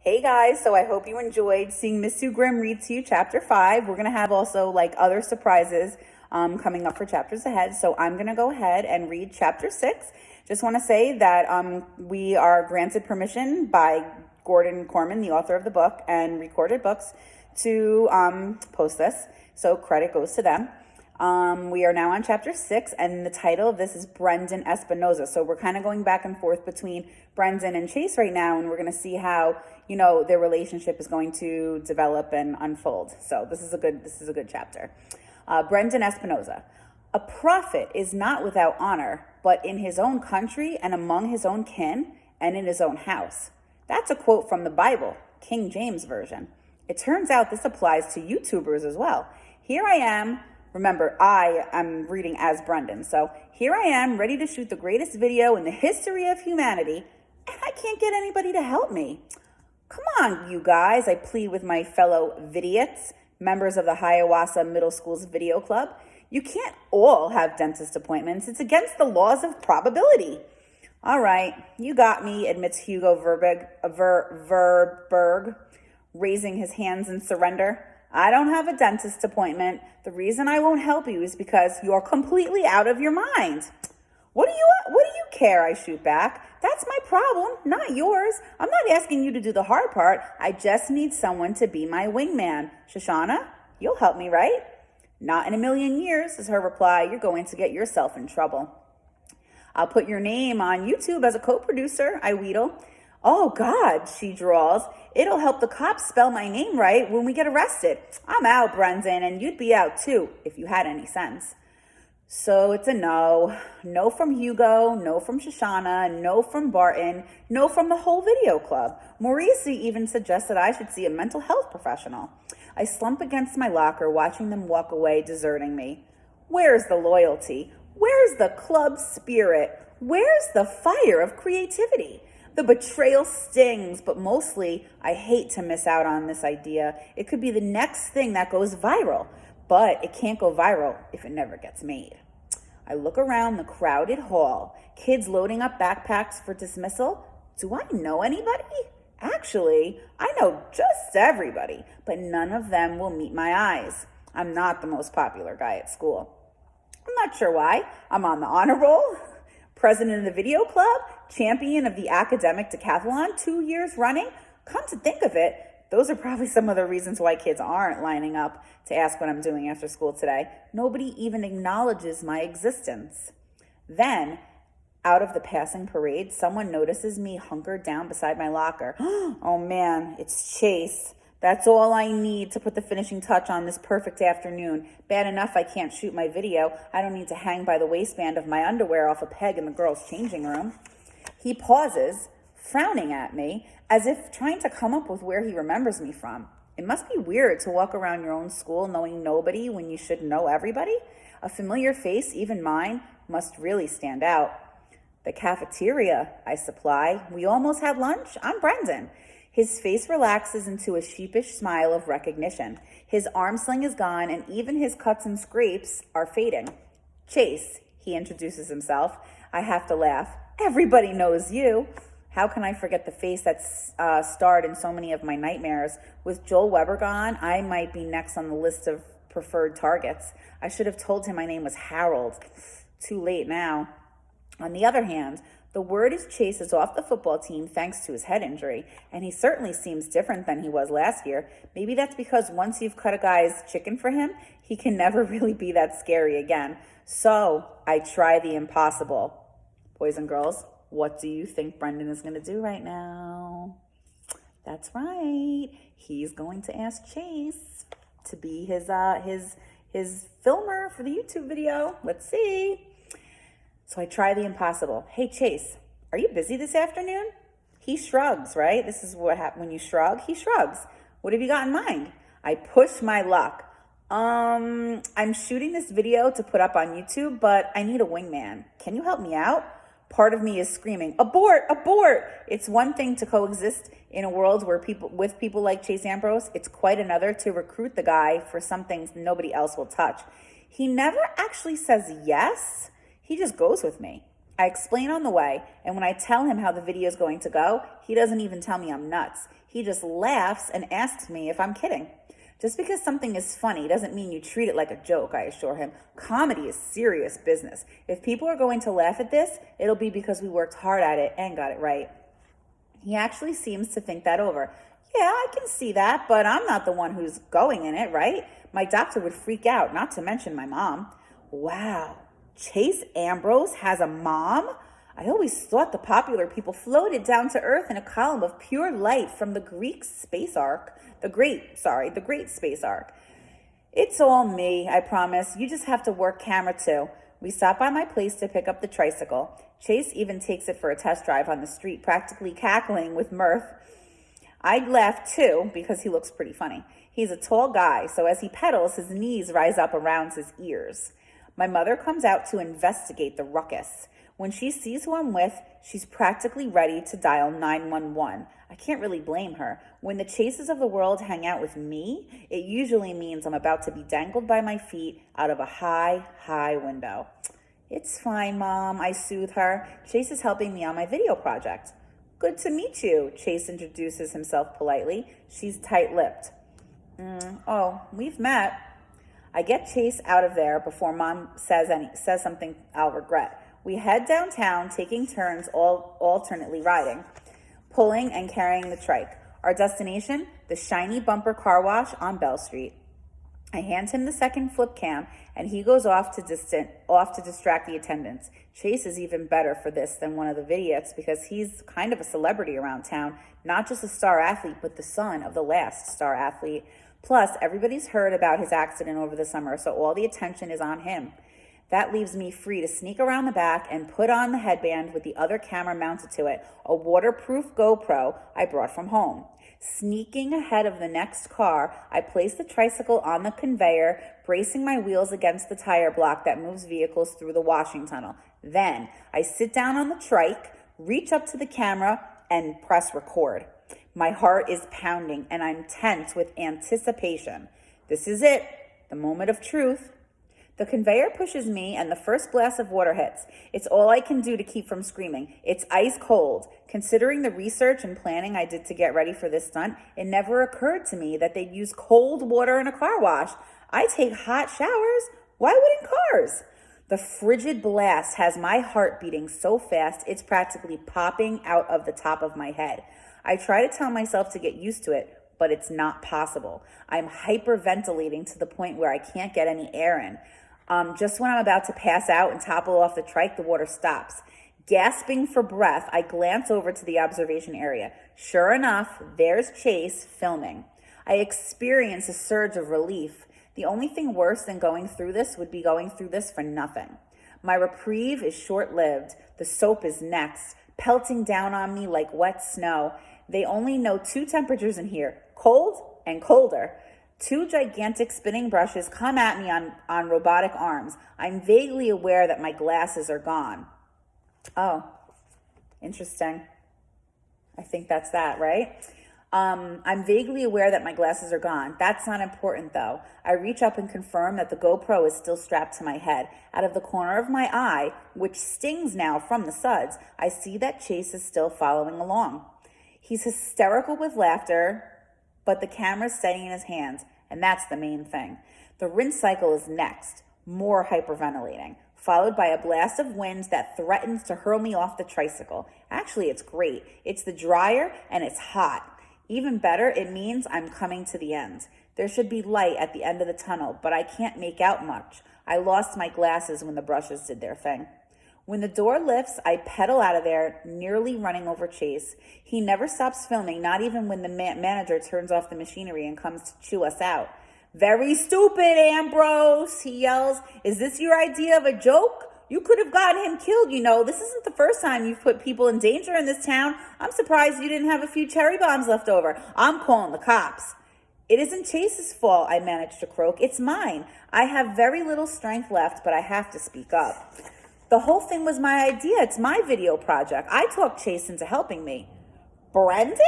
Hey guys, so I hope you enjoyed seeing Miss Sue Grimm read to you chapter 5. We're going to have also other surprises coming up for chapters ahead. So I'm going to go ahead and read chapter 6. Just want to say that we are granted permission by Gordon Korman, the author of the book and Recorded Books, to post this. So credit goes to them. We are now on chapter 6, and the title of this is Brendan Espinoza. So we're kind of going back and forth between Brendan and Chase right now, and we're going to see how, their relationship is going to develop and unfold. So this is a good chapter. Brendan Espinoza. A prophet is not without honor, but in his own country and among his own kin and in his own house. That's a quote from the Bible, King James Version. It turns out this applies to YouTubers as well. Here I am. Remember, I am reading as Brendan. So here I am, ready to shoot the greatest video in the history of humanity, and I can't get anybody to help me. Come on, you guys, I plead with my fellow vidiots, members of the Hiawatha Middle School's video club. You can't all have dentist appointments. It's against the laws of probability. All right, you got me, admits Hugo Verberg, raising his hands in surrender. I don't have a dentist appointment. The reason I won't help you is because you're completely out of your mind. What do you care? I shoot back. That's my problem, not yours. I'm not asking you to do the hard part. I just need someone to be my wingman. Shoshana, you'll help me, right? Not in a million years, is her reply. You're going to get yourself in trouble. I'll put your name on YouTube as a co-producer, I wheedle. Oh, God, she drawls. It'll help the cops spell my name right when we get arrested. I'm out, Brendan, and you'd be out too if you had any sense. So it's a no. No from Hugo, no from Shoshana, no from Barton, no from the whole video club. Maurice even suggested I should see a mental health professional. I slump against my locker, watching them walk away, deserting me. Where's the loyalty? Where's the club spirit? Where's the fire of creativity? The betrayal stings, but mostly I hate to miss out on this idea. It could be the next thing that goes viral, but it can't go viral if it never gets made. I look around the crowded hall, kids loading up backpacks for dismissal. Do I know anybody? Actually, I know just everybody, but none of them will meet my eyes. I'm not the most popular guy at school. I'm not sure why. I'm on the honor roll, president of the video club, champion of the academic decathlon 2 years running. Come to think of it, those are probably some of the reasons why kids aren't lining up to ask what I'm doing after school today. Nobody even acknowledges my existence. Then, out of the passing parade, someone notices me hunkered down beside my locker. Oh man, it's Chase. That's all I need to put the finishing touch on this perfect afternoon. Bad enough I can't shoot my video. I don't need to hang by the waistband of my underwear off a peg in the girls' changing room. He pauses, frowning at me, as if trying to come up with where he remembers me from. It must be weird to walk around your own school knowing nobody when you should know everybody. A familiar face, even mine, must really stand out. The cafeteria, I supply. We almost had lunch. I'm Brendan. His face relaxes into a sheepish smile of recognition. His arm sling is gone, and even his cuts and scrapes are fading. Chase, he introduces himself. I have to laugh. Everybody knows you. How can I forget the face that's starred in so many of my nightmares? With Joel Weber gone, I might be next on the list of preferred targets. I should have told him my name was Harold. Too late now. On the other hand, the word is Chase is off the football team thanks to his head injury, and he certainly seems different than he was last year. Maybe that's because once you've cut a guy's chicken for him, he can never really be that scary again. So I try the impossible. Boys and girls, what do you think Brendan is going to do right now? That's right. He's going to ask Chase to be his filmer for the YouTube video. Let's see. So I try the impossible. Hey, Chase, are you busy this afternoon? He shrugs, right? This is what happens when you shrug. He shrugs. What have you got in mind? I push my luck. I'm shooting this video to put up on YouTube, but I need a wingman. Can you help me out? Part of me is screaming, abort, abort. It's one thing to coexist in a world where people like Chase Ambrose. It's quite another to recruit the guy for some things nobody else will touch. He never actually says yes. He just goes with me. I explain on the way, and when I tell him how the video is going to go, he doesn't even tell me I'm nuts. He just laughs and asks me if I'm kidding. Just because something is funny doesn't mean you treat it like a joke, I assure him. Comedy is serious business. If people are going to laugh at this, it'll be because we worked hard at it and got it right. He actually seems to think that over. Yeah, I can see that, but I'm not the one who's going in it, right? My doctor would freak out, not to mention my mom. Wow, Chase Ambrose has a mom? I always thought the popular people floated down to earth in a column of pure light from the great space arc. It's all me, I promise. You just have to work camera too. We stop by my place to pick up the tricycle. Chase even takes it for a test drive on the street, practically cackling with mirth. I laugh too because he looks pretty funny. He's a tall guy, so as he pedals, his knees rise up around his ears. My mother comes out to investigate the ruckus. When she sees who I'm with, she's practically ready to dial 911. I can't really blame her. When the Chases of the world hang out with me, it usually means I'm about to be dangled by my feet out of a high, high window. It's fine, Mom, I soothe her. Chase is helping me on my video project. Good to meet you, Chase introduces himself politely. She's tight-lipped. Oh, we've met. I get Chase out of there before Mom says something I'll regret. We head downtown, taking turns alternately riding, pulling and carrying the trike. Our destination, the shiny bumper car wash on Bell Street. I hand him the second flip cam, and he goes off to distract the attendants. Chase is even better for this than one of the vidiots because he's kind of a celebrity around town, not just a star athlete, but the son of the last star athlete. Plus, everybody's heard about his accident over the summer, so all the attention is on him. That leaves me free to sneak around the back and put on the headband with the other camera mounted to it, a waterproof GoPro I brought from home. Sneaking ahead of the next car, I place the tricycle on the conveyor, bracing my wheels against the tire block that moves vehicles through the washing tunnel. Then, I sit down on the trike, reach up to the camera, and press record. My heart is pounding, and I'm tense with anticipation. This is it, the moment of truth. The conveyor pushes me, and the first blast of water hits. It's all I can do to keep from screaming. It's ice cold. Considering the research and planning I did to get ready for this stunt, it never occurred to me that they'd use cold water in a car wash. I take hot showers. Why wouldn't cars? The frigid blast has my heart beating so fast, it's practically popping out of the top of my head. I try to tell myself to get used to it, but it's not possible. I'm hyperventilating to the point where I can't get any air in. Just when I'm about to pass out and topple off the trike, the water stops. Gasping for breath, I glance over to the observation area. Sure enough, there's Chase filming. I experience a surge of relief. The only thing worse than going through this would be going through this for nothing. My reprieve is short-lived. The soap is next, pelting down on me like wet snow. They only know two temperatures in here, cold and colder. Two gigantic spinning brushes come at me on robotic arms. I'm vaguely aware that my glasses are gone. Oh, interesting. I think that's that, right? I'm vaguely aware that my glasses are gone. That's not important, though. I reach up and confirm that the GoPro is still strapped to my head. Out of the corner of my eye, which stings now from the suds, I see that Chase is still following along. He's hysterical with laughter, but the camera's steady in his hands, and that's the main thing. The rinse cycle is next, more hyperventilating, followed by a blast of wind that threatens to hurl me off the tricycle. Actually, it's great. It's the dryer, and it's hot. Even better, it means I'm coming to the end. There should be light at the end of the tunnel, but I can't make out much. I lost my glasses when the brushes did their thing. When the door lifts, I pedal out of there, nearly running over Chase. He never stops filming, not even when the manager turns off the machinery and comes to chew us out. Very stupid, Ambrose, he yells. Is this your idea of a joke? You could have gotten him killed, you know. This isn't the first time you've put people in danger in this town. I'm surprised you didn't have a few cherry bombs left over. I'm calling the cops. It isn't Chase's fault, I managed to croak. It's mine. I have very little strength left, but I have to speak up. The whole thing was my idea. It's my video project. I talked Chase into helping me. Brendan?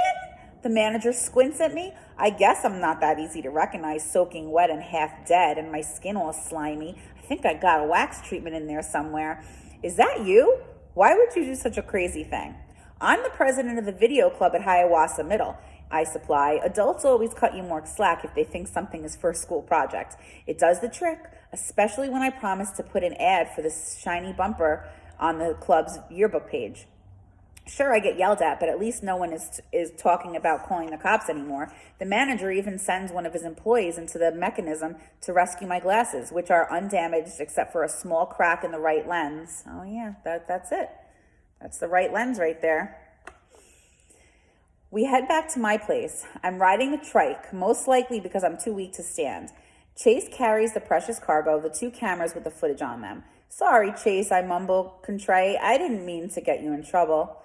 The manager squints at me. I guess I'm not that easy to recognize, soaking wet and half dead and my skin all slimy. I think I got a wax treatment in there somewhere. Is that you? Why would you do such a crazy thing? I'm the president of the video club at Hiawatha Middle. I supply. Adults always cut you more slack if they think something is for a school project. It does the trick, especially when I promise to put an ad for this shiny bumper on the club's yearbook page. Sure, I get yelled at, but at least no one is talking about calling the cops anymore. The manager even sends one of his employees into the mechanism to rescue my glasses, which are undamaged except for a small crack in the right lens. Oh yeah, that's it. That's the right lens right there. We head back to my place. I'm riding the trike, most likely because I'm too weak to stand. Chase carries the precious cargo, the 2 cameras with the footage on them. Sorry, Chase, I mumble, contrite. I didn't mean to get you in trouble.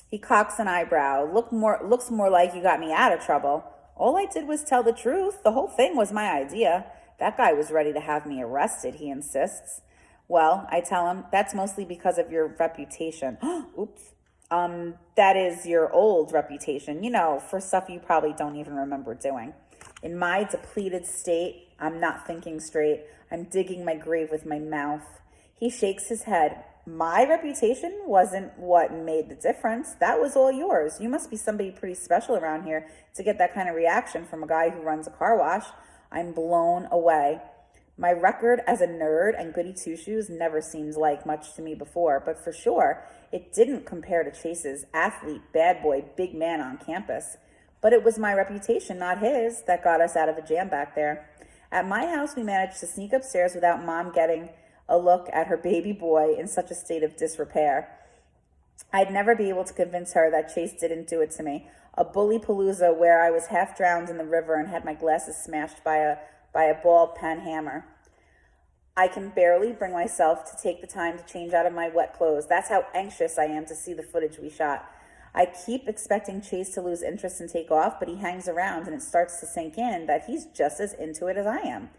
He cocks an eyebrow. Looks more like you got me out of trouble. All I did was tell the truth. The whole thing was my idea. That guy was ready to have me arrested, he insists. Well, I tell him, that's mostly because of your reputation. Oops. That is your old reputation, for stuff you probably don't even remember doing. In my depleted state, I'm not thinking straight. I'm digging my grave with my mouth. He shakes his head. My reputation wasn't what made the difference. That was all yours. You must be somebody pretty special around here to get that kind of reaction from a guy who runs a car wash. I'm blown away. My record as a nerd and goody two-shoes never seemed like much to me before, but for sure, it didn't compare to Chase's athlete, bad boy, big man on campus. But it was my reputation, not his, that got us out of a jam back there. At my house, we managed to sneak upstairs without Mom getting a look at her baby boy in such a state of disrepair. I'd never be able to convince her that Chase didn't do it to me. A bully palooza where I was half drowned in the river and had my glasses smashed by a ball pen hammer. I can barely bring myself to take the time to change out of my wet clothes. That's how anxious I am to see the footage we shot. I keep expecting Chase to lose interest and take off, but he hangs around and it starts to sink in that he's just as into it as I am.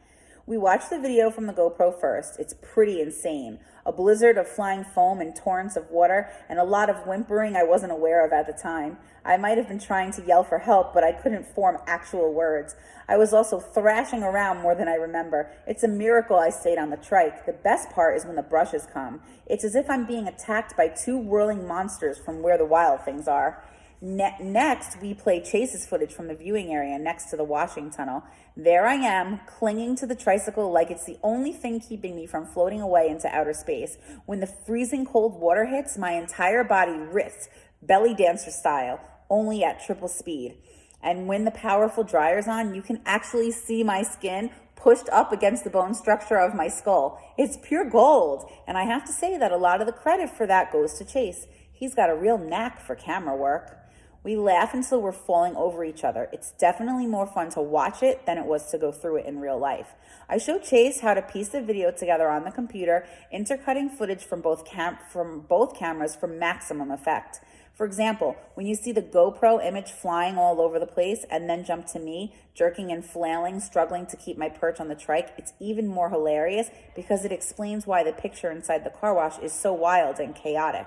We watched the video from the GoPro first. It's pretty insane. A blizzard of flying foam and torrents of water and a lot of whimpering I wasn't aware of at the time. I might have been trying to yell for help, but I couldn't form actual words. I was also thrashing around more than I remember. It's a miracle I stayed on the trike. The best part is when the brushes come. It's as if I'm being attacked by 2 whirling monsters from where the wild things are. Next, we play Chase's footage from the viewing area next to the washing tunnel. There I am, clinging to the tricycle like it's the only thing keeping me from floating away into outer space. When the freezing cold water hits, my entire body rips, belly dancer style, only at triple speed. And when the powerful dryer's on, you can actually see my skin pushed up against the bone structure of my skull. It's pure gold. And I have to say that a lot of the credit for that goes to Chase. He's got a real knack for camera work. We laugh until we're falling over each other. It's definitely more fun to watch it than it was to go through it in real life. I showed Chase how to piece the video together on the computer, intercutting footage from both cameras for maximum effect. For example, when you see the GoPro image flying all over the place and then jump to me, jerking and flailing, struggling to keep my perch on the trike, it's even more hilarious because it explains why the picture inside the car wash is so wild and chaotic.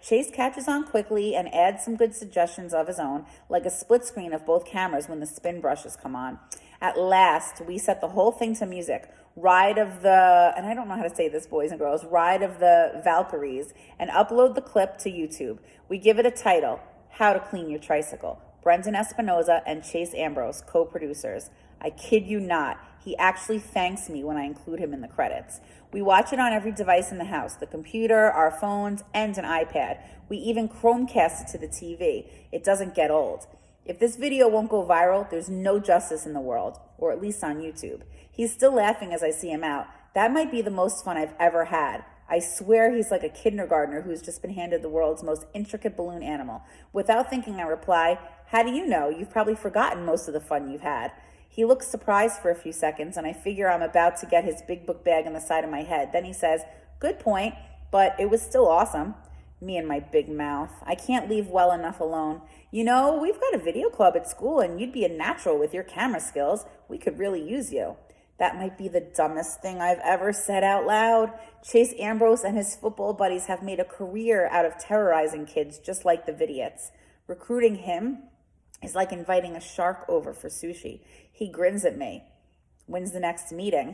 Chase catches on quickly and adds some good suggestions of his own, like a split screen of both cameras when the spin brushes come on. At last, we set the whole thing to music. Ride of the, and I don't know how to say this, boys and girls, Ride of the Valkyries, and upload the clip to YouTube. We give it a title, How to Clean Your Tricycle. Brendan Espinoza and Chase Ambrose, co-producers. I kid you not, he actually thanks me when I include him in the credits. We watch it on every device in the house, the computer, our phones, and an iPad. We even Chromecast it to the TV. It doesn't get old. If this video won't go viral, there's no justice in the world, or at least on YouTube. He's still laughing as I see him out. That might be the most fun I've ever had. I swear he's like a kindergartner who's just been handed the world's most intricate balloon animal. Without thinking, I reply, how do you know? You've probably forgotten most of the fun you've had. He looks surprised for a few seconds, and I figure I'm about to get his big book bag in the side of my head. Then he says, good point, but it was still awesome. Me and my big mouth. I can't leave well enough alone. You know, we've got a video club at school, and you'd be a natural with your camera skills. We could really use you. That might be the dumbest thing I've ever said out loud. Chase Ambrose and his football buddies have made a career out of terrorizing kids just like the Vidiots. Recruiting him is like inviting a shark over for sushi. He grins at me. When's the next meeting?